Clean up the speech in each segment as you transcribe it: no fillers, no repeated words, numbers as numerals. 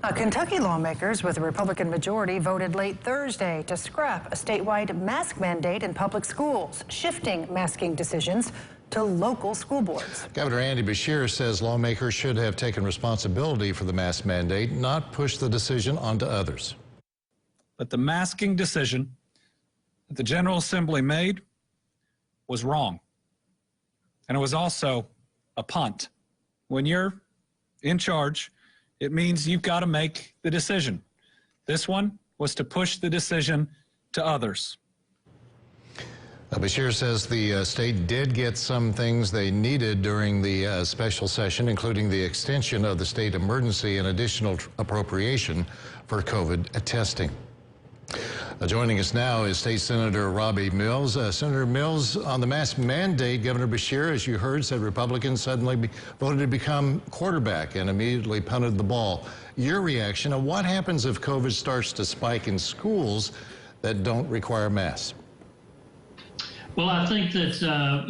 Kentucky lawmakers with a Republican majority voted late Thursday to scrap a statewide mask mandate in public schools, shifting masking decisions to local school boards. Governor Andy Beshear says lawmakers should have taken responsibility for the mask mandate, not push the decision onto others. But the masking decision that the General Assembly made was wrong. And it was also a punt. When you're in charge, it means you've got to make the decision. This one was to push the decision to others. Beshear says the state did get some things they needed during the special session, including the extension of the state emergency and additional appropriation for COVID testing. Joining us now is State Senator Robby Mills. Senator Mills, on the mask mandate, Governor Beshear, as you heard, said Republicans suddenly voted to become quarterback and immediately punted the ball. Your reaction, and what happens if COVID starts to spike in schools that don't require masks? Well, I think that,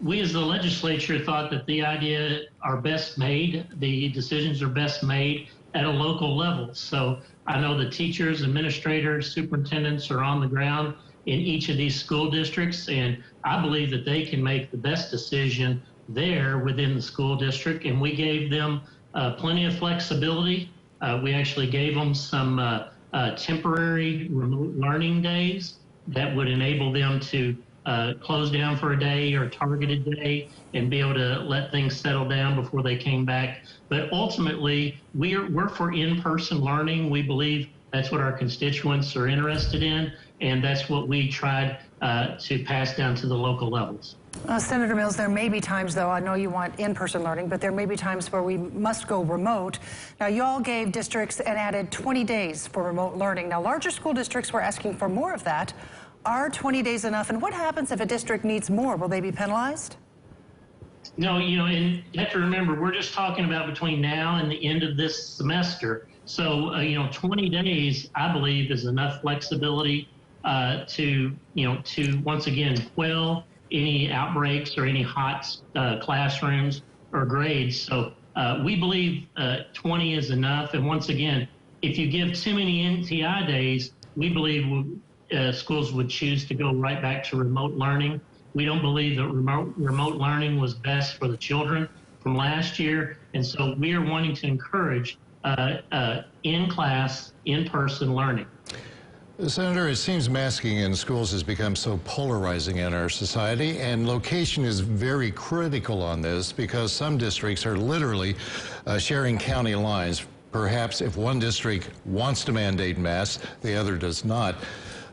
we as the legislature thought that the idea are best made, the decisions are best made at a local level. So I know the teachers, administrators, superintendents are on the ground in each of these school districts, and I believe that they can make the best decision there within the school district, and we gave them plenty of flexibility. We actually gave them some temporary remote learning days that would enable them to close down for a day or a targeted day and be able to let things settle down before they came back. But ultimately, we're for in-person learning. We believe that's what our constituents are interested in, and that's what we tried to pass down to the local levels. Senator Mills, there may be times, though, I know you want in-person learning, but there may be times where we must go remote. Now, you all gave districts and added 20 days for remote learning. Now, larger school districts were asking for more of that. Are 20 days enough? And what happens if a district needs more? Will they be penalized? No, and you have to remember, we're just talking about between now and the end of this semester. So, 20 days, I believe, is enough flexibility to once again quell any outbreaks or any hot classrooms or grades. So we believe 20 is enough. And once again, if you give too many NTI days, we believe schools would choose to go right back to remote learning. We don't believe that remote learning was best for the children from last year. And so we are wanting to encourage in-class, in-person learning. Senator, it seems masking in schools has become so polarizing in our society, and location is very critical on this because some districts are literally sharing county lines. Perhaps if one district wants to mandate masks, the other does not.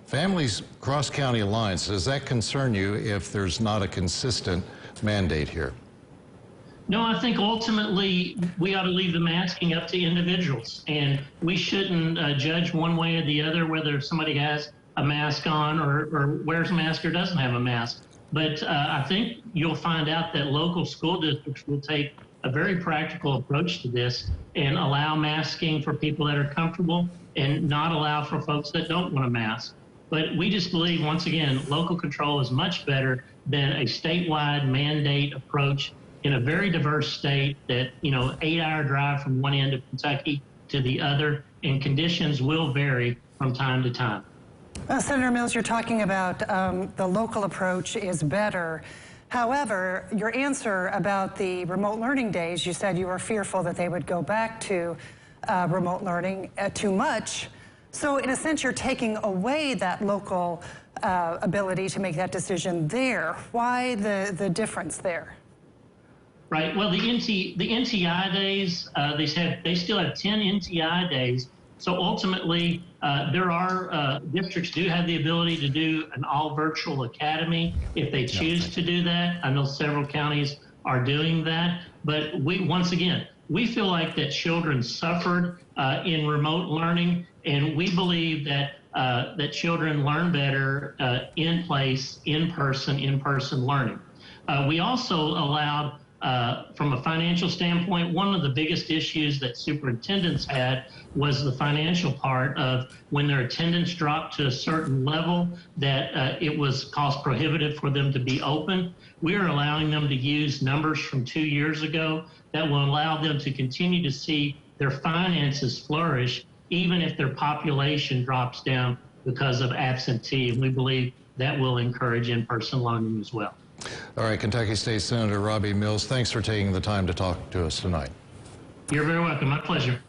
Families cross county lines, does that concern you if there's not a consistent mandate here? No, I think ultimately we ought to leave the masking up to individuals, and we shouldn't judge one way or the other whether somebody has a mask on or wears a mask or doesn't have a mask. But I think you'll find out that local school districts will take a very practical approach to this and allow masking for people that are comfortable and not allow for folks that don't want a mask. But we just believe, once again, local control is much better than a statewide mandate approach in a very diverse state that, 8-hour drive from one end of Kentucky to the other, and conditions will vary from time to time. Senator Mills, you're talking about the local approach is better. However, your answer about the remote learning days, you said you were fearful that they would go back to remote learning too much. So in a sense, you're taking away that local ability to make that decision there. Why the difference there? Right. Well, the NTI days, they still have 10 NTI days. So ultimately, there are districts do have the ability to do an all virtual academy if they choose to do that. I know several counties are doing that. But once again, we feel like that children suffered in remote learning, and we believe that that children learn better in place, in person learning. We also allowed, from a financial standpoint, one of the biggest issues that superintendents had was the financial part of when their attendance dropped to a certain level that it was cost prohibitive for them to be open. We are allowing them to use numbers from 2 years ago that will allow them to continue to see their finances flourish, even if their population drops down because of absentee. And we believe that will encourage in-person learning as well. All right, Kentucky State Senator Robby Mills, thanks for taking the time to talk to us tonight. You're very welcome. My pleasure.